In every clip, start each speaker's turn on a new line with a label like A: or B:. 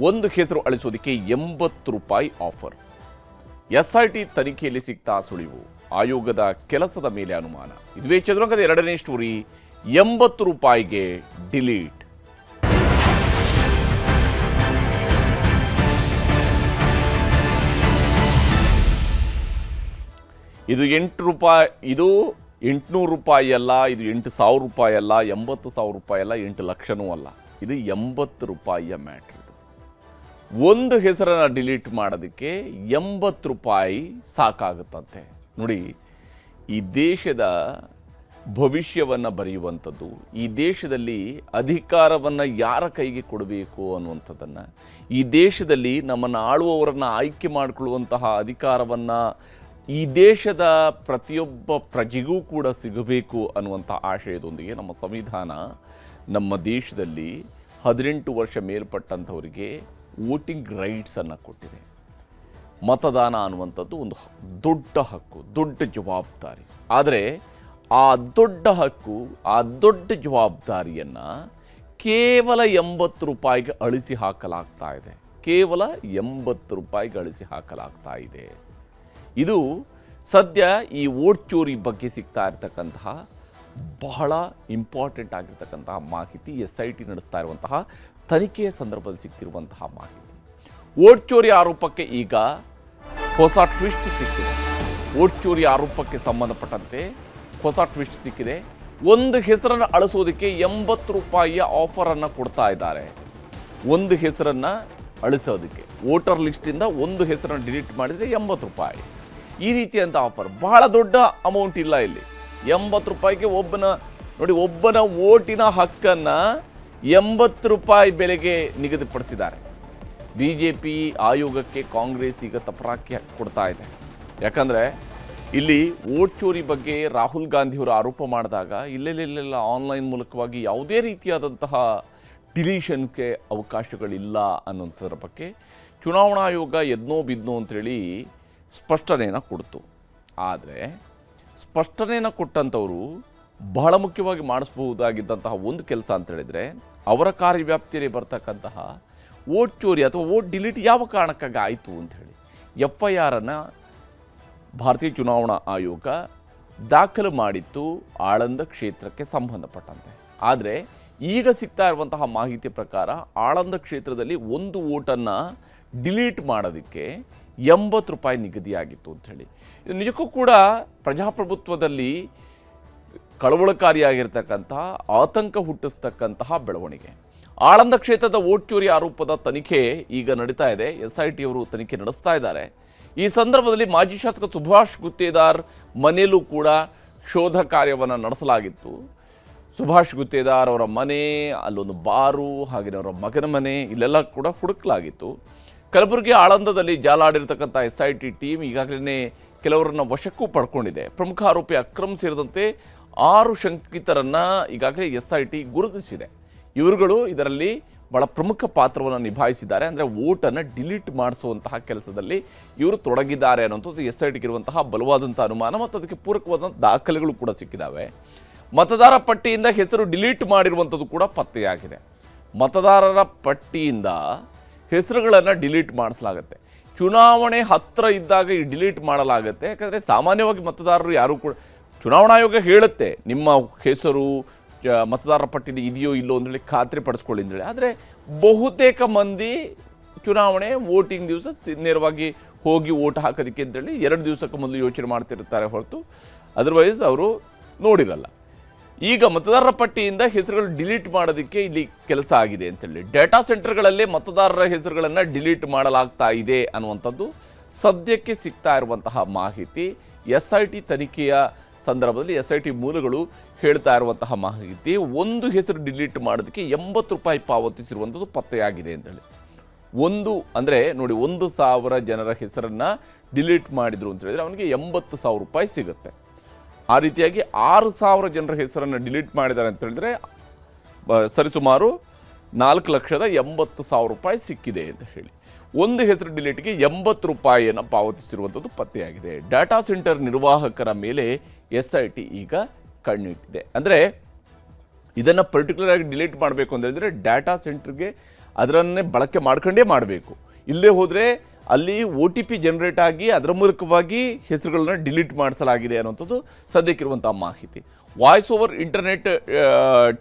A: ಒಂದು ಹೆಸರು ಅಳಿಸೋದಕ್ಕೆ ₹80 offer. SIT ತನಿಖೆಯಲ್ಲಿ ಸಿಗ್ತಾ ಸುಳಿವು, ಆಯೋಗದ ಕೆಲಸದ ಮೇಲೆ ಅನುಮಾನ. ಇದುವೇ ಚದುರಂಗದ ಎರಡನೇ ಸ್ಟೋರಿ. ₹80ಗೆ ಡಿಲೀಟ್. ಇದು ₹8, ಇದು ₹800 ಅಲ್ಲ, ಇದು ₹8,000 ಅಲ್ಲ, ₹80,000 ಅಲ್ಲ, 8 ಲಕ್ಷನೂ ಅಲ್ಲ. ಇದು ₹80 ಮ್ಯಾಟ್ರ್. ಇದು ಒಂದು ಹೆಸರನ್ನು ಡಿಲೀಟ್ ಮಾಡೋದಕ್ಕೆ ₹80 ಸಾಕಾಗುತ್ತಂತೆ. ನೋಡಿ, ಈ ದೇಶದ ಭವಿಷ್ಯವನ್ನು ಬರೆಯುವಂಥದ್ದು, ಈ ದೇಶದಲ್ಲಿ ಅಧಿಕಾರವನ್ನು ಯಾರ ಕೈಗೆ ಕೊಡಬೇಕು ಅನ್ನುವಂಥದ್ದನ್ನು, ಈ ದೇಶದಲ್ಲಿ ನಮ್ಮನ್ನು ಆಳುವವರನ್ನು ಆಯ್ಕೆ ಮಾಡಿಕೊಳ್ಳುವಂತಹ ಅಧಿಕಾರವನ್ನು ಈ ದೇಶದ ಪ್ರತಿಯೊಬ್ಬ ಪ್ರಜೆಗೂ ಕೂಡ ಸಿಗಬೇಕು ಅನ್ನುವಂಥ ಆಶಯದೊಂದಿಗೆ ನಮ್ಮ ಸಂವಿಧಾನ ನಮ್ಮ ದೇಶದಲ್ಲಿ 18 ವರ್ಷ ಮೇಲ್ಪಟ್ಟಂಥವರಿಗೆ ವೋಟಿಂಗ್ ರೈಟ್ಸನ್ನು ಕೊಟ್ಟಿದೆ. ಮತದಾನ ಅನ್ನುವಂಥದ್ದು ಒಂದು ದೊಡ್ಡ ಹಕ್ಕು, ದೊಡ್ಡ ಜವಾಬ್ದಾರಿ. ಆದರೆ ಆ ದೊಡ್ಡ ಹಕ್ಕು, ಆ ದೊಡ್ಡ ಜವಾಬ್ದಾರಿಯನ್ನು ಕೇವಲ ₹80ಗೆ ಅಳಿಸಿ ಹಾಕಲಾಗ್ತಾ ಇದೆ. ಕೇವಲ ₹80ಗೆ ಅಳಿಸಿ ಹಾಕಲಾಗ್ತಾ ಇದೆ. ಇದು ಸದ್ಯ ಈ ವೋಟ್ ಚೋರಿ ಬಗ್ಗೆ ಸಿಗ್ತಾ ಇರತಕ್ಕಂತಹ ಬಹಳ ಇಂಪಾರ್ಟೆಂಟ್ ಆಗಿರ್ತಕ್ಕಂತಹ ಮಾಹಿತಿ. SIT ನಡೆಸ್ತಾ ಇರುವಂತಹ ತನಿಖೆಯ ಸಂದರ್ಭದಲ್ಲಿ ಸಿಗ್ತಿರುವಂತಹ ಮಾಹಿತಿ. ವೋಟ್ ಚೋರಿ ಆರೋಪಕ್ಕೆ ಈಗ ಹೊಸ ಟ್ವಿಸ್ಟ್ ಸಿಕ್ಕಿದೆ. ವೋಟ್ ಚೋರಿ ಆರೋಪಕ್ಕೆ ಸಂಬಂಧಪಟ್ಟಂತೆ ಹೊಸ ಟ್ವಿಸ್ಟ್ ಸಿಕ್ಕಿದೆ. ಒಂದು ಹೆಸರನ್ನು ಅಳಿಸೋದಕ್ಕೆ ₹80 ಆಫರನ್ನು ಕೊಡ್ತಾ ಇದ್ದಾರೆ. ಒಂದು ಹೆಸರನ್ನು ಅಳಿಸೋದಕ್ಕೆ ವೋಟರ್ ಲಿಸ್ಟಿಂದ ಒಂದು ಹೆಸರನ್ನು ಡಿಲೀಟ್ ಮಾಡಿದರೆ ₹80. ಈ ರೀತಿಯಂಥ ಆಫರ್, ಬಹಳ ದೊಡ್ಡ ಅಮೌಂಟ್ ಇಲ್ಲ ಇಲ್ಲಿ. ₹80ಗೆ ಒಬ್ಬನ ವೋಟಿನ ಹಕ್ಕನ್ನು ₹80 ಬೆಲೆಗೆ ನಿಗದಿಪಡಿಸಿದ್ದಾರೆ. BJP ಆಯೋಗಕ್ಕೆ ಕಾಂಗ್ರೆಸ್ ಈಗ ತಪರಾಕಿ ಕೊಡ್ತಾ ಇದೆ. ಯಾಕಂದರೆ ಇಲ್ಲಿ ವೋಟ್ ಚೋರಿ ಬಗ್ಗೆ ರಾಹುಲ್ ಗಾಂಧಿಯವರು ಆರೋಪ ಮಾಡಿದಾಗ ಇಲ್ಲೆಲ್ಲ ಆನ್ಲೈನ್ ಮೂಲಕವಾಗಿ ಯಾವುದೇ ರೀತಿಯಾದಂತಹ ಡಿಲೀಷನ್ಗೆ ಅವಕಾಶಗಳಿಲ್ಲ ಅನ್ನೋಂಥದ್ರ ಬಗ್ಗೆ ಚುನಾವಣಾ ಆಯೋಗ ಎದ್ನೋ ಬಿದ್ನೋ ಅಂಥೇಳಿ ಸ್ಪಷ್ಟನೆಯನ್ನು ಕೊಡ್ತು. ಆದರೆ ಸ್ಪಷ್ಟನೆಯನ್ನು ಕೊಟ್ಟಂಥವರು ಬಹಳ ಮುಖ್ಯವಾಗಿ ಮಾಡಿಸಬಹುದಾಗಿದ್ದಂತಹ ಒಂದು ಕೆಲಸ ಅಂತ ಹೇಳಿದರೆ, ಅವರ ಕಾರ್ಯವ್ಯಾಪ್ತಿಯಲ್ಲಿ ಬರ್ತಕ್ಕಂತಹ ವೋಟ್ ಚೋರಿ ಅಥವಾ ವೋಟ್ ಡಿಲೀಟ್ ಯಾವ ಕಾರಣಕ್ಕಾಗಿ ಆಯಿತು ಅಂಥೇಳಿ FIR ಭಾರತೀಯ ಚುನಾವಣಾ ಆಯೋಗ ದಾಖಲು ಮಾಡಿತ್ತು ಆಳಂದ ಕ್ಷೇತ್ರಕ್ಕೆ ಸಂಬಂಧಪಟ್ಟಂತೆ. ಆದರೆ ಈಗ ಸಿಗ್ತಾ ಇರುವಂತಹ ಮಾಹಿತಿ ಪ್ರಕಾರ ಆಳಂದ ಕ್ಷೇತ್ರದಲ್ಲಿ ಒಂದು ವೋಟನ್ನು ಡಿಲೀಟ್ ಮಾಡೋದಕ್ಕೆ ₹80 ನಿಗದಿಯಾಗಿತ್ತು ಅಂಥೇಳಿ. ಇದು ನಿಜಕ್ಕೂ ಕೂಡ ಪ್ರಜಾಪ್ರಭುತ್ವದಲ್ಲಿ ಕಳವಳಕಾರಿಯಾಗಿರ್ತಕ್ಕಂತಹ, ಆತಂಕ ಹುಟ್ಟಿಸ್ತಕ್ಕಂತಹ ಬೆಳವಣಿಗೆ. ಆಳಂದ ಕ್ಷೇತ್ರದ ವೋಟ್ ಚೋರಿ ಆರೋಪದ ತನಿಖೆ ಈಗ ನಡೀತಾ ಇದೆ. SIT ಅವರು ತನಿಖೆ ನಡೆಸ್ತಾ ಇದ್ದಾರೆ. ಈ ಸಂದರ್ಭದಲ್ಲಿ ಮಾಜಿ ಶಾಸಕ ಸುಭಾಷ್ ಗುತ್ತೇದಾರ್ ಮನೆಯಲ್ಲೂ ಕೂಡ ಶೋಧ ಕಾರ್ಯವನ್ನು ನಡೆಸಲಾಗಿತ್ತು. ಸುಭಾಷ್ ಗುತ್ತೇದಾರ್ ಅವರ ಮನೆ, ಅಲ್ಲೊಂದು ಬಾರು, ಹಾಗೆಯೇ ಅವರ ಮಗನ ಮನೆ, ಇಲ್ಲೆಲ್ಲ ಕೂಡ ಹುಡುಕಲಾಗಿತ್ತು. ಕಲಬುರಗಿ ಆಳಂದದಲ್ಲಿ ಜಾಲಾಡಿರ್ತಕ್ಕಂಥ SIT ಟೀಮ್ ಈಗಾಗಲೇ ಕೆಲವರನ್ನು ವಶಕ್ಕೂ ಪಡ್ಕೊಂಡಿದೆ. ಪ್ರಮುಖ ಆರೋಪಿ ಅಕ್ರಮ್ ಸೇರಿದಂತೆ 6 ಶಂಕಿತರನ್ನು ಈಗಾಗಲೇ SIT ಗುರುತಿಸಿದೆ. ಇವರುಗಳು ಇದರಲ್ಲಿ ಬಹಳ ಪ್ರಮುಖ ಪಾತ್ರವನ್ನು ನಿಭಾಯಿಸಿದ್ದಾರೆ. ಅಂದರೆ ವೋಟನ್ನು ಡಿಲೀಟ್ ಮಾಡಿಸುವಂತಹ ಕೆಲಸದಲ್ಲಿ ಇವರು ತೊಡಗಿದ್ದಾರೆ ಅನ್ನೋಂಥದ್ದು SITಗೆ ಇರುವಂತಹ ಬಲವಾದಂಥ ಅನುಮಾನ ಮತ್ತು ಅದಕ್ಕೆ ಪೂರಕವಾದಂಥ ದಾಖಲೆಗಳು ಕೂಡ ಸಿಕ್ಕಿದ್ದಾವೆ. ಮತದಾರ ಪಟ್ಟಿಯಿಂದ ಹೆಸರು ಡಿಲೀಟ್ ಮಾಡಿರುವಂಥದ್ದು ಕೂಡ ಪತ್ತೆಯಾಗಿದೆ. ಮತದಾರರ ಪಟ್ಟಿಯಿಂದ ಹೆಸರುಗಳನ್ನು ಡಿಲೀಟ್ ಮಾಡಿಸಲಾಗುತ್ತೆ. ಚುನಾವಣೆ ಹತ್ತಿರ ಇದ್ದಾಗ ಈ ಡಿಲೀಟ್ ಮಾಡಲಾಗುತ್ತೆ. ಯಾಕಂದರೆ ಸಾಮಾನ್ಯವಾಗಿ ಮತದಾರರು ಯಾರು ಕೂಡ, ಚುನಾವಣಾ ಆಯೋಗ ಹೇಳುತ್ತೆ ನಿಮ್ಮ ಹೆಸರು ಮತದಾರರ ಪಟ್ಟಿಲಿ ಇದೆಯೋ ಇಲ್ಲೋ ಅಂದೇಳಿ ಖಾತ್ರಿ ಪಡಿಸ್ಕೊಳ್ಳಿ ಅಂತೇಳಿ. ಆದರೆ ಬಹುತೇಕ ಮಂದಿ ಚುನಾವಣೆ ವೋಟಿಂಗ್ ದಿವಸ ನೇರವಾಗಿ ಹೋಗಿ ವೋಟ್ ಹಾಕೋದಕ್ಕೆ ಅಂತೇಳಿ 2 ದಿವಸಕ್ಕೆ ಮೊದಲು ಯೋಚನೆ ಮಾಡ್ತಿರ್ತಾರೆ ಹೊರತು ಅದರ್ವೈಸ್ ಅವರು ನೋಡಿರಲ್ಲ. ಈಗ ಮತದಾರರ ಪಟ್ಟಿಯಿಂದ ಹೆಸರುಗಳು ಡಿಲೀಟ್ ಮಾಡೋದಕ್ಕೆ ಇಲ್ಲಿ ಕೆಲಸ ಆಗಿದೆ ಅಂತೇಳಿ ಡೇಟಾ ಸೆಂಟರ್ಗಳಲ್ಲೇ ಮತದಾರರ ಹೆಸರುಗಳನ್ನು ಡಿಲೀಟ್ ಮಾಡಲಾಗ್ತಾ ಇದೆ ಅನ್ನುವಂಥದ್ದು ಸದ್ಯಕ್ಕೆ ಸಿಗ್ತಾ ಇರುವಂತಹ ಮಾಹಿತಿ. SIT ತನಿಖೆಯ ಸಂದರ್ಭದಲ್ಲಿ SIT ಮೂಲಗಳು ಹೇಳ್ತಾ ಇರುವಂತಹ ಮಾಹಿತಿ. ಒಂದು ಹೆಸರು ಡಿಲೀಟ್ ಮಾಡೋದಕ್ಕೆ ₹80 ಪಾವತಿಸಿರುವಂಥದ್ದು ಪತ್ತೆಯಾಗಿದೆ ಅಂತೇಳಿ. ಅಂದರೆ ನೋಡಿ, 1,000 ಜನರ ಹೆಸರನ್ನು ಡಿಲೀಟ್ ಮಾಡಿದ್ರು ಅಂತ ಹೇಳಿದ್ರೆ ಅವನಿಗೆ ₹80,000 ಸಿಗುತ್ತೆ. ಆ ರೀತಿಯಾಗಿ 6,000 ಜನರ ಹೆಸರನ್ನು ಡಿಲೀಟ್ ಮಾಡಿದ್ದಾರೆ ಅಂತ ಹೇಳಿದ್ರೆ ಸರಿಸುಮಾರು ₹4,80,000 ಸಿಕ್ಕಿದೆ ಅಂತ ಹೇಳಿ. ಒಂದು ಹೆಸರು ಡಿಲೀಟ್ಗೆ ₹80 ಪಾವತಿಸಿರುವಂಥದ್ದು ಪತ್ತೆಯಾಗಿದೆ. ಡಾಟಾ ಸೆಂಟರ್ ನಿರ್ವಾಹಕರ ಮೇಲೆ SIT ಈಗ ಕಣ್ಣಿಟ್ಟಿದೆ. ಅಂದರೆ ಇದನ್ನು ಪರ್ಟಿಕ್ಯುಲರ್ ಆಗಿ ಡಿಲೀಟ್ ಮಾಡಬೇಕು ಅಂತ ಹೇಳಿದ್ರೆ ಡಾಟಾ ಸೆಂಟರ್ಗೆ ಅದರನ್ನೇ ಬಳಕೆ ಮಾಡ್ಕೊಂಡೇ ಮಾಡಬೇಕು. ಇಲ್ಲೇ ಹೋದರೆ ಅಲ್ಲಿ OTP ಜನರೇಟ್ ಆಗಿ ಅದರ ಮೂಲಕವಾಗಿ ಹೆಸರುಗಳನ್ನ ಡಿಲೀಟ್ ಮಾಡಿಸಲಾಗಿದೆ ಅನ್ನೋಂಥದ್ದು ಸದ್ಯಕ್ಕಿರುವಂಥ ಮಾಹಿತಿ. ವಾಯ್ಸ್ ಓವರ್ ಇಂಟರ್ನೆಟ್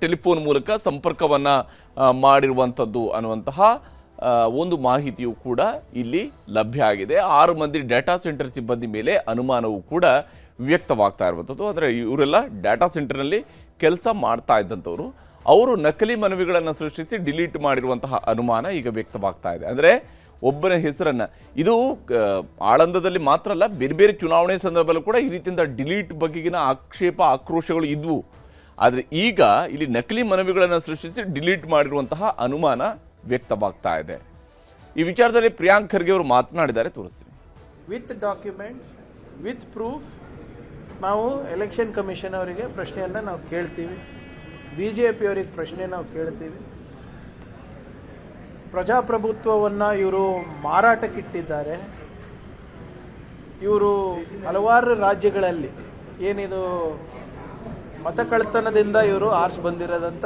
A: ಟೆಲಿಫೋನ್ ಮೂಲಕ ಸಂಪರ್ಕವನ್ನು ಮಾಡಿರುವಂಥದ್ದು ಅನ್ನುವಂತಹ ಒಂದು ಮಾಹಿತಿಯು ಕೂಡ ಇಲ್ಲಿ ಲಭ್ಯ ಆಗಿದೆ. 6 ಮಂದಿ ಡಾಟಾ ಸೆಂಟರ್ ಸಿಬ್ಬಂದಿ ಮೇಲೆ ಅನುಮಾನವೂ ಕೂಡ ವ್ಯಕ್ತವಾಗ್ತಾ ಇರುವಂಥದ್ದು. ಆದರೆ ಇವರೆಲ್ಲ ಡಾಟಾ ಸೆಂಟರ್ನಲ್ಲಿ ಕೆಲಸ ಮಾಡ್ತಾ ಇದ್ದಂಥವ್ರು, ಅವರು ನಕಲಿ ಮನವಿಗಳನ್ನು ಸೃಷ್ಟಿಸಿ ಡಿಲೀಟ್ ಮಾಡಿರುವಂತಹ ಅನುಮಾನ ಈಗ ವ್ಯಕ್ತವಾಗ್ತಾ ಇದೆ. ಅಂದರೆ ಒಬ್ಬನ ಹೆಸರನ್ನು, ಇದು ಆಳಂದದಲ್ಲಿ ಮಾತ್ರ ಅಲ್ಲ, ಬೇರೆ ಬೇರೆ ಚುನಾವಣೆ ಸಂದರ್ಭದಲ್ಲೂ ಕೂಡ ಈ ರೀತಿಯಿಂದ ಡಿಲೀಟ್ ಬಗೆಗಿನ ಆಕ್ಷೇಪ ಆಕ್ರೋಶಗಳು ಇದ್ವು. ಆದರೆ ಈಗ ಇಲ್ಲಿ ನಕಲಿ ಮನವಿಗಳನ್ನು ಸೃಷ್ಟಿಸಿ ಡಿಲೀಟ್ ಮಾಡಿರುವಂತಹ ಅನುಮಾನ ವ್ಯಕ್ತವಾಗ್ತಾ ಇದೆ. ಈ ವಿಚಾರದಲ್ಲಿ ಪ್ರಿಯಾಂಕ್ ಖರ್ಗೆ ಅವರು ಮಾತನಾಡಿದ್ದಾರೆ, ತೋರಿಸ್ತೀನಿ.
B: ವಿತ್ ಡಾಕ್ಯುಮೆಂಟ್ಸ್, ವಿತ್ ಪ್ರೂಫ್ ನಾವು ಎಲೆಕ್ಷನ್ ಕಮಿಷನ್ ಅವರಿಗೆ ಪ್ರಶ್ನೆಯನ್ನು ನಾವು ಕೇಳ್ತೀವಿ, BJP ಅವರಿಗೆ ಪ್ರಶ್ನೆ ನಾವು ಕೇಳ್ತೀವಿ. ಪ್ರಜಾಪ್ರಭುತ್ವವನ್ನು ಇವರು ಮಾರಾಟಕ್ಕಿಟ್ಟಿದ್ದಾರೆ. ಇವರು ಹಲವಾರು ರಾಜ್ಯಗಳಲ್ಲಿ ಏನಿದು ಮತಕಳ್ಳತನದಿಂದ ಇವರು ಆರ್ಸ್ ಬಂದಿರೋದಂತ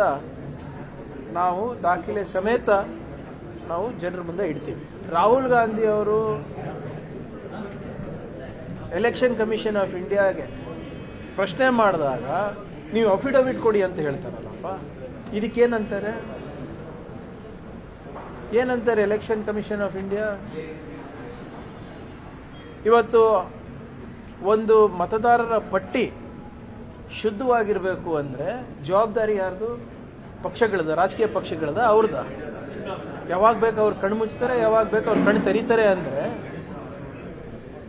B: ನಾವು ದಾಖಲೆ ಸಮೇತ ನಾವು ಜನರ ಮುಂದೆ ಇಡ್ತೀವಿ. ರಾಹುಲ್ ಗಾಂಧಿ ಅವರು ಎಲೆಕ್ಷನ್ ಕಮಿಷನ್ ಆಫ್ ಇಂಡಿಯಾಗೆ ಪ್ರಶ್ನೆ ಮಾಡಿದಾಗ ನೀವು ಅಫಿಡವಿಟ್ ಕೊಡಿ ಅಂತ ಹೇಳ್ತಾರಲ್ಲಪ್ಪ, ಇದಕ್ಕೇನಂತಾರೆ? ಏನಂತಾರೆ ಎಲೆಕ್ಷನ್ ಕಮಿಷನ್ ಆಫ್ ಇಂಡಿಯಾ? ಇವತ್ತು ಒಂದು ಮತದಾರರ ಪಟ್ಟಿ ಶುದ್ಧವಾಗಿರಬೇಕು ಅಂದರೆ ಜವಾಬ್ದಾರಿ ಯಾರ್ದು? ಪಕ್ಷಗಳದ, ರಾಜಕೀಯ ಪಕ್ಷಗಳದ, ಅವ್ರದ. ಯಾವಾಗ ಬೇಕು ಅವ್ರು ಕಣ್ಣು ಮುಚ್ತಾರೆ, ಯಾವಾಗ ಬೇಕು ಅವ್ರು ಕಣ್ಣು ತೆರೀತಾರೆ ಅಂದರೆ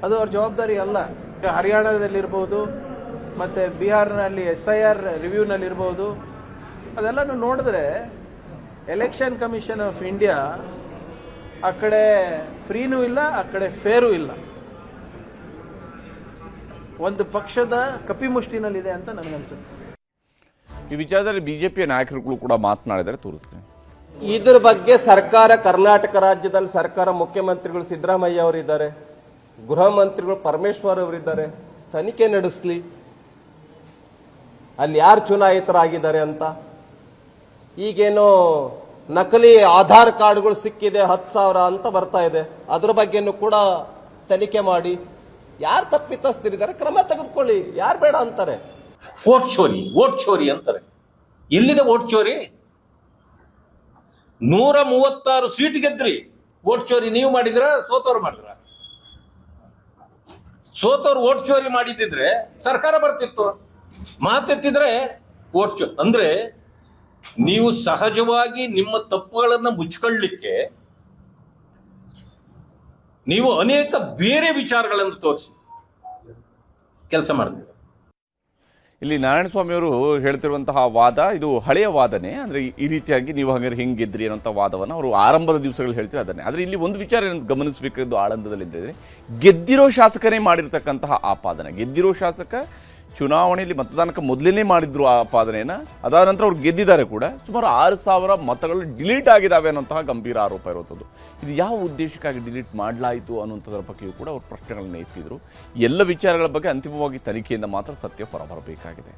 B: ಅದು ಅವ್ರ ಜವಾಬ್ದಾರಿ ಅಲ್ಲ. ಹರಿಯಾಣದಲ್ಲಿರ್ಬೋದು, ಮತ್ತು ಬಿಹಾರ್ನಲ್ಲಿ SIR ರಿವ್ಯೂನಲ್ಲಿರ್ಬೋದು, ಅದೆಲ್ಲನೂ ನೋಡಿದ್ರೆ ಎಲೆಕ್ಷನ್ ಕಮಿಷನ್ ಆಫ್ ಇಂಡಿಯಾ ಆ ಕಡೆ ಫ್ರೀನೂ ಇಲ್ಲ, ಆ ಕಡೆ ಫೇರೂ ಇಲ್ಲ, ಒಂದು ಪಕ್ಷದ ಕಪಿಮುಷ್ಟಿನಲ್ಲಿದೆ ಅಂತ ನನಗನ್ಸುತ್ತೆ.
A: ಈ ವಿಚಾರದಲ್ಲಿ BJP ನಾಯಕರುಗಳು ಕೂಡ ಮಾತನಾಡಿದರೆ, ತೋರಿಸ್ತೀನಿ.
C: ಇದ್ರ ಬಗ್ಗೆ ಸರ್ಕಾರ, ಕರ್ನಾಟಕ ರಾಜ್ಯದಲ್ಲಿ ಸರ್ಕಾರ, ಮುಖ್ಯಮಂತ್ರಿಗಳು ಸಿದ್ದರಾಮಯ್ಯ ಅವರಿದ್ದಾರೆ, ಗೃಹ ಮಂತ್ರಿಗಳು ಪರಮೇಶ್ವರ್ ಅವರಿದ್ದಾರೆ, ತನಿಖೆ ನಡೆಸಲಿ ಅಲ್ಲಿ ಯಾರು ಚುನಾಯಿತರಾಗಿದ್ದಾರೆ ಅಂತ. ಈಗೇನೋ ನಕಲಿ ಆಧಾರ್ ಕಾರ್ಡ್ಗಳು ಸಿಕ್ಕಿದೆ 10,000 ಅಂತ ಬರ್ತಾ ಇದೆ, ಅದ್ರ ಬಗ್ಗೆನೂ ಕೂಡ ತನಿಖೆ ಮಾಡಿ ಯಾರು ತಪ್ಪಿತಸ್ಥರಿದ್ದಾರೆ ಕ್ರಮ ತೆಗೆದುಕೊಳ್ಳಿ, ಯಾರು ಬೇಡ ಅಂತಾರೆ.
D: ವೋಟ್ ಚೋರಿ ಅಂತಾರೆ. ಎಲ್ಲಿದೆ ವೋಟ್ ಚೋರಿ? 136 ಸೀಟ್ ಗೆದ್ರಿ. ವೋಟ್ ಚೋರಿ ನೀವು ಮಾಡಿದ್ರ, ಸೋತವ್ರು ಮಾಡಿದ್ರ? ಸೋತವ್ರು ವೋಟ್ ಚೋರಿ ಮಾಡಿದ್ರೆ ಸರ್ಕಾರ ಬರ್ತಿತ್ತು. ಮಾತೆತ್ತಿದ್ರೆ ವೋಟ್ ಚೋರಿ ಅಂದ್ರೆ ನೀವು ಸಹಜವಾಗಿ ನಿಮ್ಮ ತಪ್ಪುಗಳನ್ನ ಮುಚ್ಕೊಳ್ಳಿಕ್ಕೆ ನೀವು ಅನೇಕ ಬೇರೆ ವಿಚಾರಗಳನ್ನು ತೋರಿಸಿ ಕೆಲಸ ಮಾಡ್ತೀವಿ.
A: ಇಲ್ಲಿ ನಾರಾಯಣಸ್ವಾಮಿ ಅವರು ಹೇಳ್ತಿರುವಂತಹ ವಾದ ಇದು ಹಳೆಯ ವಾದನೆ. ಅಂದರೆ ಈ ರೀತಿಯಾಗಿ ನೀವು ಹಾಗಾದ್ರೆ ಹೆಂಗೆ ಗೆದ್ರಿ ಅನ್ನೋಂಥ ವಾದವನ್ನು ಅವರು ಆರಂಭದ ದಿವಸಗಳು ಹೇಳ್ತಾರೆ ಅದನ್ನೇ. ಆದರೆ ಇಲ್ಲಿ ಒಂದು ವಿಚಾರ ಏನು ಗಮನಿಸಬೇಕಾದ್ದು ಆಳಂದದಲ್ಲಿದ್ದರೆ, ಗೆದ್ದಿರೋ ಶಾಸಕನೇ ಮಾಡಿರ್ತಕ್ಕಂತಹ ಆಪಾದನೆ. ಗೆದ್ದಿರೋ ಶಾಸಕ ಚುನಾವಣೆಯಲ್ಲಿ ಮತದಾನಕ್ಕೆ ಮೊದಲೇ ಮಾಡಿದ್ರು ಆಪಾದನೆಯನ್ನು, ಅದಾದ ನಂತರ ಅವ್ರು ಗೆದ್ದಿದ್ದಾರೆ ಕೂಡ. ಸುಮಾರು 6,000 ಮತಗಳು ಡಿಲೀಟ್ ಆಗಿದ್ದಾವೆ ಅನ್ನೋಂತಹ ಗಂಭೀರ ಆರೋಪ ಇರುವಂಥದ್ದು. ಇದು ಯಾವ ಉದ್ದೇಶಕ್ಕಾಗಿ ಡಿಲೀಟ್ ಮಾಡಲಾಯಿತು ಅನ್ನುವಂಥದ್ರ ಬಗ್ಗೆಯೂ ಕೂಡ ಅವರು ಪ್ರಶ್ನೆಗಳನ್ನ ಎತ್ತಿದ್ರು. ಎಲ್ಲ ವಿಚಾರಗಳ ಬಗ್ಗೆ ಅಂತಿಮವಾಗಿ ತನಿಖೆಯಿಂದ ಮಾತ್ರ ಸತ್ಯ ಹೊರಬರಬೇಕಾಗಿದೆ.